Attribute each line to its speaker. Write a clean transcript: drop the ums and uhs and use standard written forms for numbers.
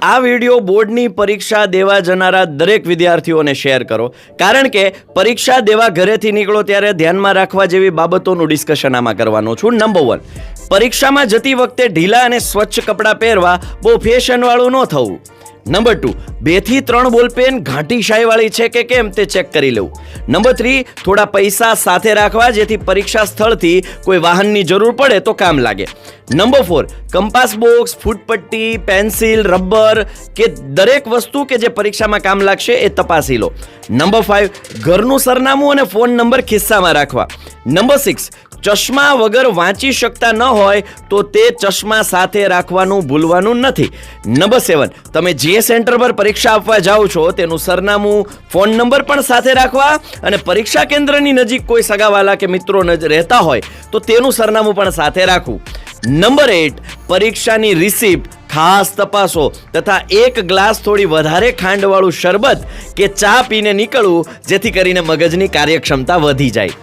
Speaker 1: આ વિડીયો બોર્ડની પરીક્ષા દેવા જનારા દરેક વિદ્યાર્થીઓને શેર કરો, કારણ કે પરીક્ષા દેવા ઘરેથી નીકળો ત્યારે ધ્યાનમાં રાખવા જેવી બાબતોનું ડિસ્કશન આમાં કરવાનું છું. નંબર 1, પરીક્ષામાં જતી વખતે ઢીલા અને સ્વચ્છ કપડાં પહેરવા, બહુ ફેશનવાળું ન થવું. નંબર 2, 2 થી 3 બોલપેન ઘાટી શાહીવાળી છે કે કેમ તે ચેક કરી લેવું. નંબર 3, થોડા પૈસા સાથે રાખવા જેથી પરીક્ષા સ્થળથી કોઈ વાહનની જરૂર પડે તો કામ લાગે. નંબર 4, કંપાસ બોક્સ, ફૂટપટ્ટી, પેન્સિલ, રબર કે દરેક વસ્તુ કે જે પરીક્ષામાં કામ લાગશે એ તપાસી લો. નંબર 5, ઘરનું સરનામું અને ફોન નંબર ખિસ્સામાં રાખવા. નંબર 6, ચશ્મા વગર વાંચી શકતા ન હોય તો તે ચશ્મા સાથે રાખવાનું ભૂલવાનું નથી. નંબર 7, તમે જે સેન્ટર પર પરીક્ષા આપવા જાઓ છો તેનું સરનામું, ફોન નંબર પણ સાથે રાખવા અને પરીક્ષા કેન્દ્રની નજીક કોઈ સગાવાલા કે મિત્રો રહેતા હોય તો તેનું સરનામું પણ સાથે રાખવું. નંબર 8, પરીક્ષાની રિસિપ્ટ ખાસ તપાસો તથા 1 ગ્લાસ થોડી વધારે ખાંડવાળું શરબત કે ચા પીને નીકળવું, જેથી કરીને મગજની કાર્યક્ષમતા વધી જાય.